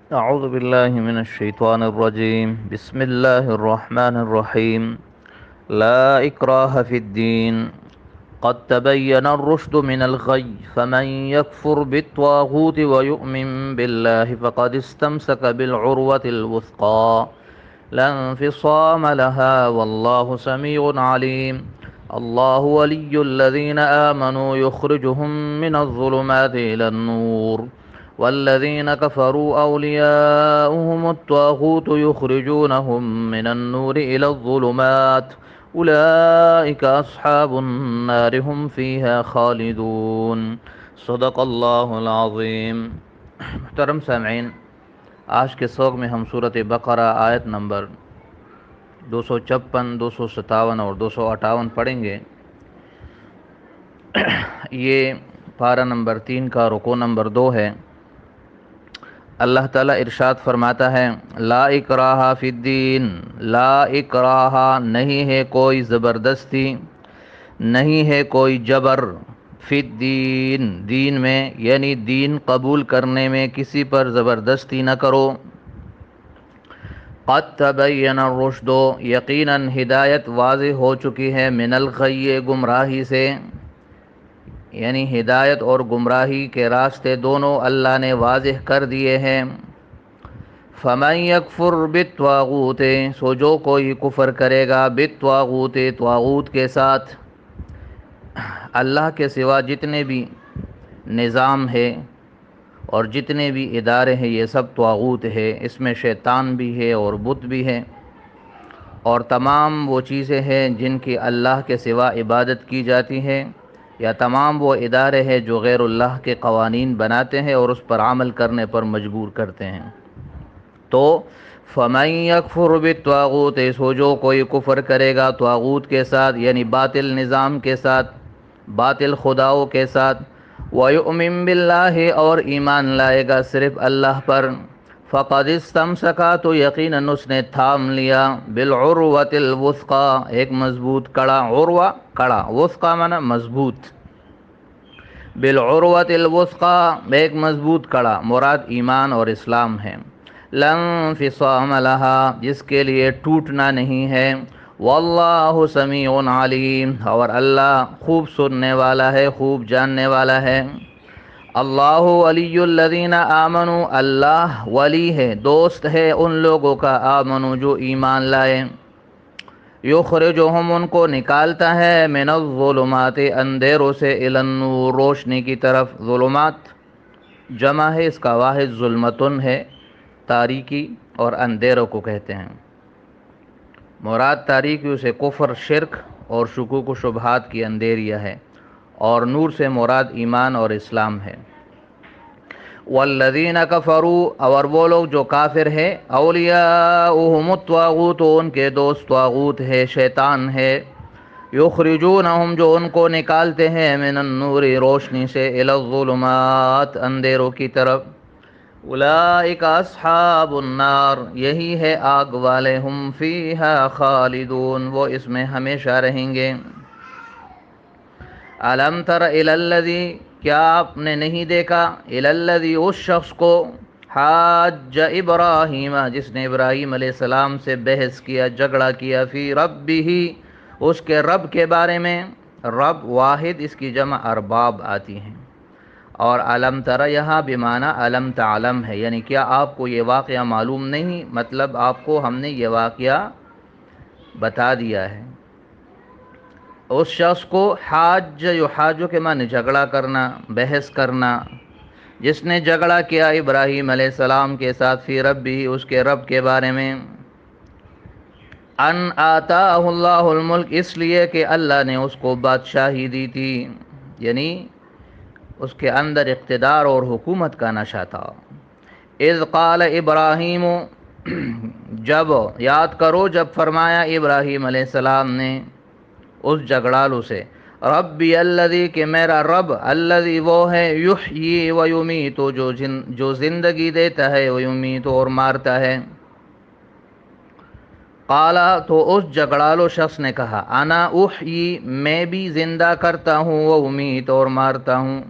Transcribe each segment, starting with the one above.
أعوذ بالله من الشيطان الرجيم. بسم الله الرحمن الرحيم. لا إكراه في الدين، قد تبين الرشد من الغي، فمن يكفر بالطاغوت ويؤمن بالله فقد استمسك بالعروة الوثقى لا انفصام لها، والله سميع عليم. الله ولي الذين آمنوا يخرجهم من الظلمات إلى النور، والذين كفروا أولياؤهم الطاغوت يخرجونهم من النور إلى الظلمات، أولئك أصحاب النار هم فيها خالدون. صدق اللہ العظیم. محترم سامعین، آج کے سوگ میں ہم صورت بقرہ آیت نمبر 256، 257 اور 258 پڑھیں گے. یہ پارہ نمبر 3 کا رکوع نمبر 2 ہے. اللہ تعالیٰ ارشاد فرماتا ہے، لا اکراہ فی الدین، لا اکراہ نہیں ہے کوئی زبردستی، نہیں ہے کوئی جبر، فی الدین دین میں، یعنی دین قبول کرنے میں کسی پر زبردستی نہ کرو. قد تبین الرشد، یقیناً ہدایت واضح ہو چکی ہے، من الغی گمراہی سے، یعنی ہدایت اور گمراہی کے راستے دونوں اللہ نے واضح کر دیے ہیں. فمن یکفر بالطاغوت، سو جو کوئی کفر کرے گا، بالطاغوت طاغوت کے ساتھ، اللہ کے سوا جتنے بھی نظام ہے اور جتنے بھی ادارے ہیں یہ سب طاغوت ہے. اس میں شیطان بھی ہے اور بت بھی ہے، اور تمام وہ چیزیں ہیں جن کی اللہ کے سوا عبادت کی جاتی ہے، یا تمام وہ ادارے ہیں جو غیر اللہ کے قوانین بناتے ہیں اور اس پر عمل کرنے پر مجبور کرتے ہیں. تو فمن یکفر بالطاغوت، سو جو کوئی کفر کرے گا طاغوت کے ساتھ، یعنی باطل نظام کے ساتھ، باطل خداؤں کے ساتھ، وَيُؤْمِن بِاللَّهِ، اور ایمان لائے گا صرف اللہ پر، فقد استمسکا، تو یقیناً اس نے تھام لیا، بالعروۃ الوثقی، ایک مضبوط کڑا، عروہ کڑا، وثقی معنی مضبوط، بالعروۃ الوثقی ایک مضبوط کڑا، مراد ایمان اور اسلام ہے. لا انفصام لها، جس کے لیے ٹوٹنا نہیں ہے. واللہ سمیع علیم، اور اللہ خوب سننے والا ہے، خوب جاننے والا ہے. اللہ ولی الذین آمنوا، اللہ ولی ہے، دوست ہے ان لوگوں کا، آمنوا جو ایمان لائے، یخرجہم ان کو نکالتا ہے، من الظلمات اندھیروں سے، الی النور روشنی کی طرف. ظلمات جمع ہے، اس کا واحد ظلمتن ہے، تاریکی اور اندھیروں کو کہتے ہیں. مراد تاریکیوں سے کفر، شرک اور شکوک و شبہات کی اندھیریاں ہے، اور نور سے مراد ایمان اور اسلام ہے. والذین کفروا، اور وہ لوگ جو کافر ہے، اولیاؤہم الطاغوت، ان کے دوست طاغوت ہے، شیطان ہے. یخرجونہم جو ان کو نکالتے ہیں، من النور روشنی سے، الی الظلمات اندھیروں کی طرف. اولئک اصحاب النار، یہی ہے آگ والے، ہم فیہا خالدون، وہ اس میں ہمیشہ رہیں گے. الم تر الی الذی، کیا آپ نے نہیں دیکھا، الی الذی اس شخص کو، حاج ابراہیم جس نے ابراہیم علیہ السلام سے بحث کیا، جھگڑا کیا، فی ربہ اس کے رب کے بارے میں. رب واحد، اس کی جمع ارباب آتی ہیں. اور علم تر یہاں بمعنی علم تعلم ہے، یعنی کیا آپ کو یہ واقعہ معلوم نہیں، مطلب آپ کو ہم نے یہ واقعہ بتا دیا ہے. اس شخص کو، حاج یحاج کے معنی جھگڑا کرنا، بحث کرنا، جس نے جھگڑا کیا ابراہیم علیہ السلام کے ساتھ، فی ربی اس کے رب کے بارے میں. ان آتاہ اللہ الملک، اس لیے کہ اللہ نے اس کو بادشاہی دی تھی، یعنی اس کے اندر اقتدار اور حکومت کا نشہ تھا. اذ قال ابراہیم، جب یاد کرو جب فرمایا ابراہیم علیہ السلام نے اس جھگڑالو سے، ربی الذی کہ میرا رب، الذی وہ ہے، یحیی و یمیت جو زندگی دیتا ہے، و یمیت اور مارتا ہے. قالا تو اس جھگڑالو شخص نے کہا، انا احیی میں بھی زندہ کرتا ہوں، و امیت اور مارتا ہوں.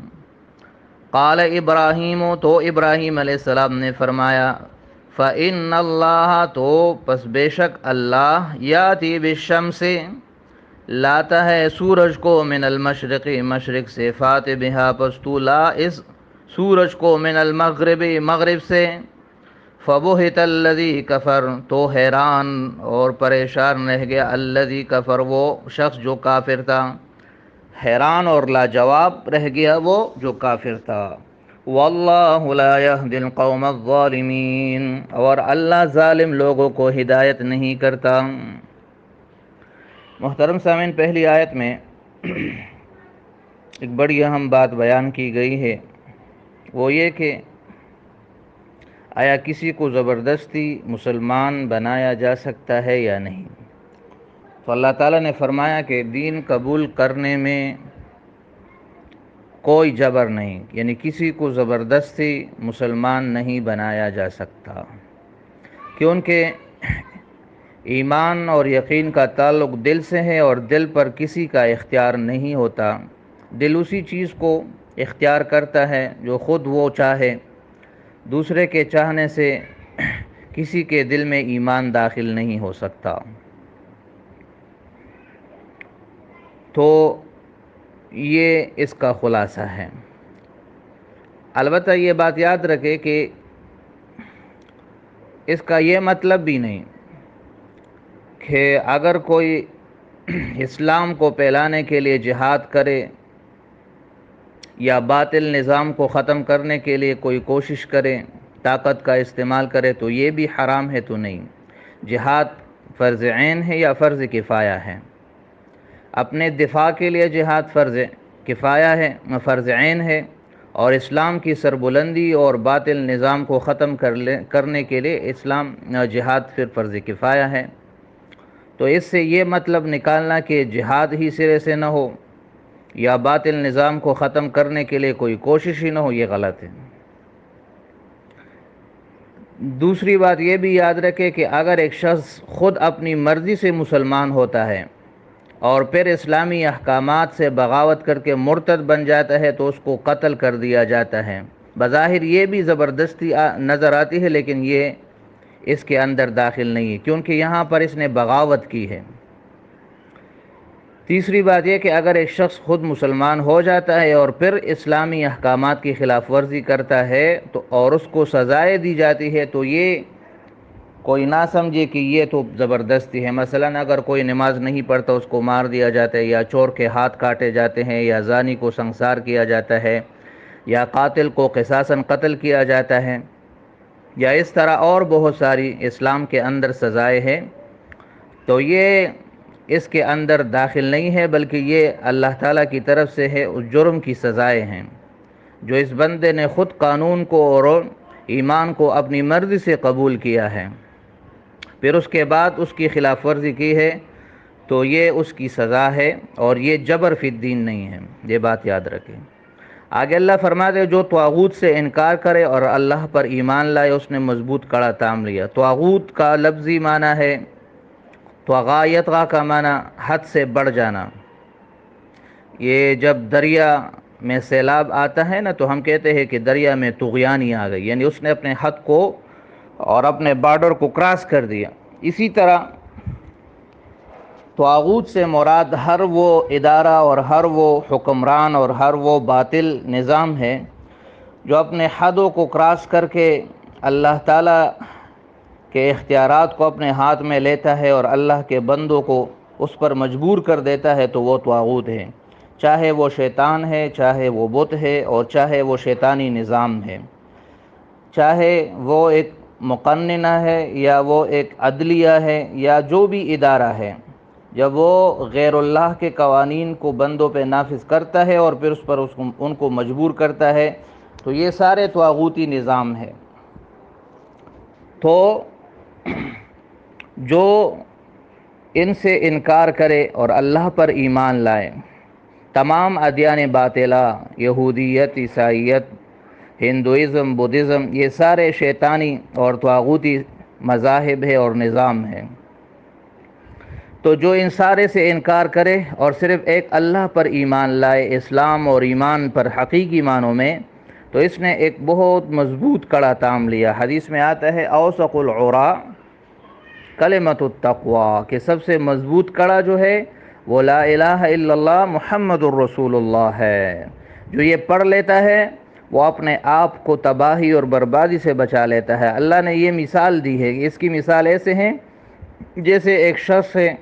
قال ابراہیم، تو ابراہیم علیہ السلام نے فرمایا، فإن اللہ، تو پس بے شک اللہ، یاتی بالشمس، لاتا ہے سورج کو، من المشرق، مشرق سے، فات بہا، پس تو لا اس سورج کو، من المغرب، مغرب سے، فبہت الذی کفر، تو حیران اور پریشان رہ گیا، الذی کفر، وہ شخص جو کافر تھا، حیران اور لاجواب رہ گیا وہ جو کافر تھا۔ واللہ لا یہدی القوم الظالمین، اور اللہ ظالم لوگوں کو ہدایت نہیں کرتا۔ محترم سامعین، پہلی آیت میں ایک بڑی اہم بات بیان کی گئی ہے، وہ یہ کہ آیا کسی کو زبردستی مسلمان بنایا جا سکتا ہے یا نہیں؟ تو اللہ تعالیٰ نے فرمایا کہ دین قبول کرنے میں کوئی جبر نہیں، یعنی کسی کو زبردستی مسلمان نہیں بنایا جا سکتا، کیونکہ ایمان اور یقین کا تعلق دل سے ہے، اور دل پر کسی کا اختیار نہیں ہوتا۔ دل اسی چیز کو اختیار کرتا ہے جو خود وہ چاہے، دوسرے کے چاہنے سے کسی کے دل میں ایمان داخل نہیں ہو سکتا۔ تو یہ اس کا خلاصہ ہے۔ البتہ یہ بات یاد رکھے کہ اس کا یہ مطلب بھی نہیں کہ اگر کوئی اسلام کو پھیلانے کے لیے جہاد کرے یا باطل نظام کو ختم کرنے کے لیے کوئی کوشش کرے، طاقت کا استعمال کرے، تو یہ بھی حرام ہے تو نہیں۔ جہاد فرض عین ہے یا فرض کفایہ ہے؟ اپنے دفاع کے لیے جہاد فرض کفایہ ہے، فرض عین ہے، اور اسلام کی سربلندی اور باطل نظام کو ختم کرنے کے لیے جہاد پھر فرض کفایہ ہے۔ تو اس سے یہ مطلب نکالنا کہ جہاد ہی سرے سے نہ ہو یا باطل نظام کو ختم کرنے کے لیے کوئی کوشش ہی نہ ہو، یہ غلط ہے۔ دوسری بات یہ بھی یاد رکھے کہ اگر ایک شخص خود اپنی مرضی سے مسلمان ہوتا ہے اور پھر اسلامی احکامات سے بغاوت کر کے مرتد بن جاتا ہے تو اس کو قتل کر دیا جاتا ہے۔ بظاہر یہ بھی زبردستی نظر آتی ہے، لیکن یہ اس کے اندر داخل نہیں ہے، کیونکہ یہاں پر اس نے بغاوت کی ہے۔ تیسری بات یہ کہ اگر ایک شخص خود مسلمان ہو جاتا ہے اور پھر اسلامی احکامات کی خلاف ورزی کرتا ہے تو اور اس کو سزائیں دی جاتی ہے، تو یہ کوئی نہ سمجھے کہ یہ تو زبردستی ہے۔ مثلا اگر کوئی نماز نہیں پڑھتا اس کو مار دیا جاتا ہے، یا چور کے ہاتھ کاٹے جاتے ہیں، یا زانی کو سنسار کیا جاتا ہے، یا قاتل کو قصاصاً قتل کیا جاتا ہے، یا اس طرح اور بہت ساری اسلام کے اندر سزائیں ہیں، تو یہ اس کے اندر داخل نہیں ہے، بلکہ یہ اللہ تعالیٰ کی طرف سے ہے، اس جرم کی سزائیں ہیں جو اس بندے نے خود قانون کو اور ایمان کو اپنی مرضی سے قبول کیا ہے، پھر اس کے بعد اس کی خلاف ورزی کی ہے، تو یہ اس کی سزا ہے، اور یہ جبر فی الدین نہیں ہے، یہ بات یاد رکھیں۔ آگے اللہ فرماتے ہیں جو طاغوت سے انکار کرے اور اللہ پر ایمان لائے اس نے مضبوط کڑا تام لیا۔ طاغوت کا لفظی معنی ہے طغایت کا معنی حد سے بڑھ جانا۔ یہ جب دریا میں سیلاب آتا ہے نا تو ہم کہتے ہیں کہ دریا میں طغیانی آ گئی، یعنی اس نے اپنے حد کو اور اپنے بارڈر کو کراس کر دیا۔ اسی طرح طاغوت سے مراد ہر وہ ادارہ اور ہر وہ حکمران اور ہر وہ باطل نظام ہے جو اپنے حدوں کو کراس کر کے اللہ تعالیٰ کے اختیارات کو اپنے ہاتھ میں لیتا ہے اور اللہ کے بندوں کو اس پر مجبور کر دیتا ہے، تو وہ طاغوت ہے، چاہے وہ شیطان ہے، چاہے وہ بت ہے، اور چاہے وہ شیطانی نظام ہے، چاہے وہ ایک مقننہ ہے یا وہ ایک عدلیہ ہے یا جو بھی ادارہ ہے، جب وہ غیر اللہ کے قوانین کو بندوں پہ نافذ کرتا ہے اور پھر اس پر ان کو مجبور کرتا ہے، تو یہ سارے طاغوتی نظام ہے۔ تو جو ان سے انکار کرے اور اللہ پر ایمان لائے، تمام ادیان باطلہ، یہودیت، عیسائیت، ہندوازم، بدھزم، یہ سارے شیطانی اور طاغوتی مذاہب ہے اور نظام ہے، تو جو ان سارے سے انکار کرے اور صرف ایک اللہ پر ایمان لائے، اسلام اور ایمان پر حقیقی معنوں میں، تو اس نے ایک بہت مضبوط کڑا تام لیا۔ حدیث میں آتا ہے اوثق العرا کلمۃ التقوی، کہ سب سے مضبوط کڑا جو ہے وہ لا الہ الا اللہ محمد الرسول اللہ ہے۔ جو یہ پڑھ لیتا ہے وہ اپنے آپ کو تباہی اور بربادی سے بچا لیتا ہے۔ اللہ نے یہ مثال دی ہے، اس کی مثال ایسے ہیں جیسے ایک شخص ہے،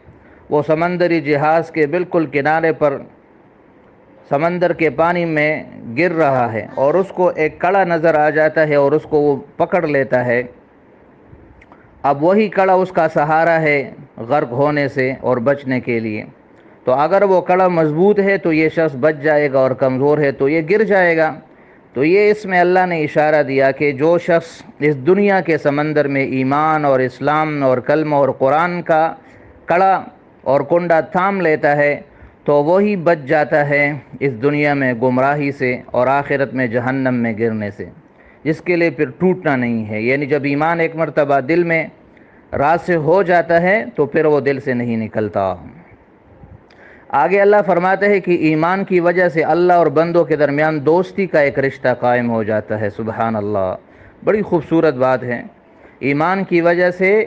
وہ سمندری جہاز کے بالکل کنارے پر سمندر کے پانی میں گر رہا ہے، اور اس کو ایک کڑا نظر آ جاتا ہے اور اس کو وہ پکڑ لیتا ہے۔ اب وہی کڑا اس کا سہارا ہے غرق ہونے سے اور بچنے کے لیے۔ تو اگر وہ کڑا مضبوط ہے تو یہ شخص بچ جائے گا، اور کمزور ہے تو یہ گر جائے گا۔ تو یہ اس میں اللہ نے اشارہ دیا کہ جو شخص اس دنیا کے سمندر میں ایمان اور اسلام اور کلمہ اور قرآن کا کڑا اور کنڈا تھام لیتا ہے تو وہی بچ جاتا ہے اس دنیا میں گمراہی سے اور آخرت میں جہنم میں گرنے سے، جس کے لیے پھر ٹوٹنا نہیں ہے۔ یعنی جب ایمان ایک مرتبہ دل میں راسخ ہو جاتا ہے تو پھر وہ دل سے نہیں نکلتا۔ آگے اللہ فرماتا ہے کہ ایمان کی وجہ سے اللہ اور بندوں کے درمیان دوستی کا ایک رشتہ قائم ہو جاتا ہے۔ سبحان اللہ، بڑی خوبصورت بات ہے۔ ایمان کی وجہ سے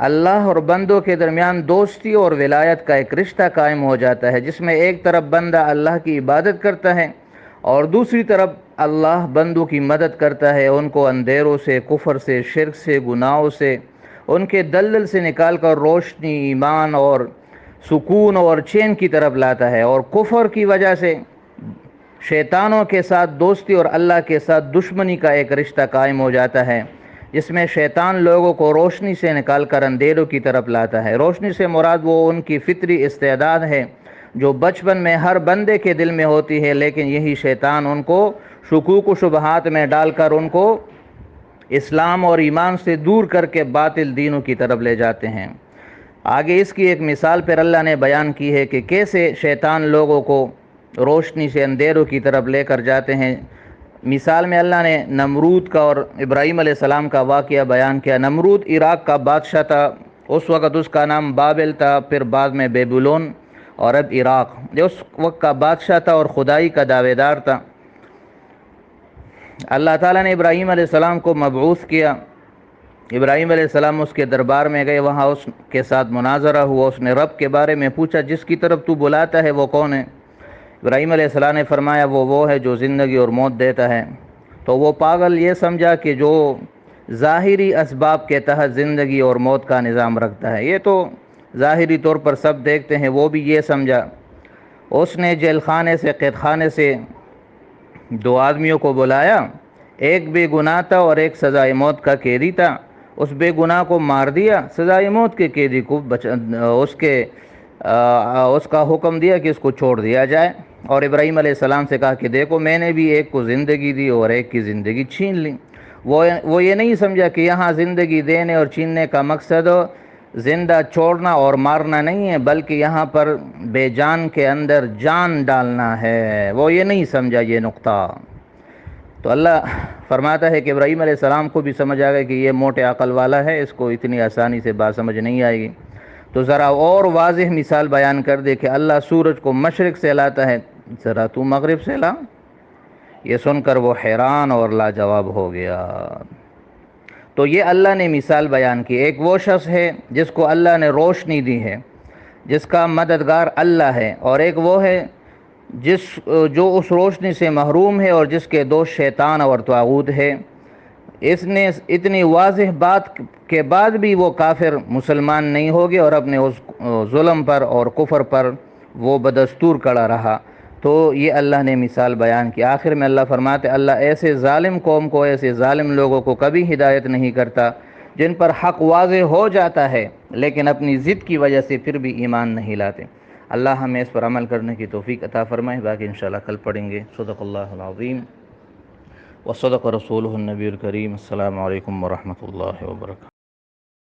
اللہ اور بندوں کے درمیان دوستی اور ولایت کا ایک رشتہ قائم ہو جاتا ہے، جس میں ایک طرف بندہ اللہ کی عبادت کرتا ہے اور دوسری طرف اللہ بندوں کی مدد کرتا ہے، ان کو اندھیروں سے، کفر سے، شرک سے، گناہوں سے، ان کے دلدل سے نکال کر روشنی، ایمان اور سکون اور چین کی طرف لاتا ہے۔ اور کفر کی وجہ سے شیطانوں کے ساتھ دوستی اور اللہ کے ساتھ دشمنی کا ایک رشتہ قائم ہو جاتا ہے، جس میں شیطان لوگوں کو روشنی سے نکال کر اندھیروں کی طرف لاتا ہے۔ روشنی سے مراد وہ ان کی فطری استعداد ہے جو بچپن میں ہر بندے کے دل میں ہوتی ہے، لیکن یہی شیطان ان کو شکوک و شبہات میں ڈال کر ان کو اسلام اور ایمان سے دور کر کے باطل دینوں کی طرف لے جاتے ہیں۔ آگے اس کی ایک مثال پھر اللہ نے بیان کی ہے کہ کیسے شیطان لوگوں کو روشنی سے اندھیروں کی طرف لے کر جاتے ہیں۔ مثال میں اللہ نے نمرود کا اور ابراہیم علیہ السلام کا واقعہ بیان کیا۔ نمرود عراق کا بادشاہ تھا، اس وقت اس کا نام بابل تھا، پھر بعد میں بیبلون اور اب عراق۔ جو اس وقت کا بادشاہ تھا اور خدائی کا دعوے دار تھا۔ اللہ تعالیٰ نے ابراہیم علیہ السلام کو مبعوث کیا۔ ابراہیم علیہ السلام اس کے دربار میں گئے، وہاں اس کے ساتھ مناظرہ ہوا۔ اس نے رب کے بارے میں پوچھا، جس کی طرف تو بلاتا ہے وہ کون ہے؟ ابراہیم علیہ السلام نے فرمایا وہ ہے جو زندگی اور موت دیتا ہے۔ تو وہ پاگل یہ سمجھا کہ جو ظاہری اسباب کے تحت زندگی اور موت کا نظام رکھتا ہے، یہ تو ظاہری طور پر سب دیکھتے ہیں، وہ بھی یہ سمجھا۔ اس نے جیل خانے سے، قید خانے سے دو آدمیوں کو بلایا، ایک بے گناہ تھا اور ایک سزائے موت کا قیدی تھا۔ اس بے گناہ کو مار دیا، سزائے موت کے قیدی کو اس کا حکم دیا کہ اس کو چھوڑ دیا جائے، اور ابراہیم علیہ السلام سے کہا کہ دیکھو میں نے بھی ایک کو زندگی دی اور ایک کی زندگی چھین لی۔ وہ یہ نہیں سمجھا کہ یہاں زندگی دینے اور چھیننے کا مقصد زندہ چھوڑنا اور مارنا نہیں ہے، بلکہ یہاں پر بے جان کے اندر جان ڈالنا ہے۔ وہ یہ نہیں سمجھا یہ نقطہ۔ تو اللہ فرماتا ہے کہ ابراہیم علیہ السلام کو بھی سمجھ آ گیا کہ یہ موٹے عقل والا ہے، اس کو اتنی آسانی سے بات سمجھ نہیں آئے گی۔ تو ذرا اور واضح مثال بیان کر دے کہ اللہ سورج کو مشرق سے لاتا ہے، ذرا تو مغرب سے لا۔ یہ سن کر وہ حیران اور لاجواب ہو گیا۔ تو یہ اللہ نے مثال بیان کی۔ ایک وہ شخص ہے جس کو اللہ نے روشنی دی ہے، جس کا مددگار اللہ ہے، اور ایک وہ ہے جو اس روشنی سے محروم ہے اور جس کے دوست شیطان اور طاغوت ہے۔ اس نے اتنی واضح بات کے بعد بھی وہ کافر مسلمان نہیں ہوگے اور اپنے اس ظلم پر اور کفر پر وہ بدستور کڑا رہا۔ تو یہ اللہ نے مثال بیان کی۔ آخر میں اللہ فرماتے اللہ ایسے ظالم قوم کو، ایسے ظالم لوگوں کو کبھی ہدایت نہیں کرتا جن پر حق واضح ہو جاتا ہے لیکن اپنی ضد کی وجہ سے پھر بھی ایمان نہیں لاتے۔ اللہ ہمیں اس پر عمل کرنے کی توفیق عطا فرمائے۔ باقی انشاءاللہ کل پڑھیں گے۔ صدق اللہ العظیم وصدق رسولہ النبی الکریم۔ السلام علیکم ورحمۃ اللہ وبرکاتہ۔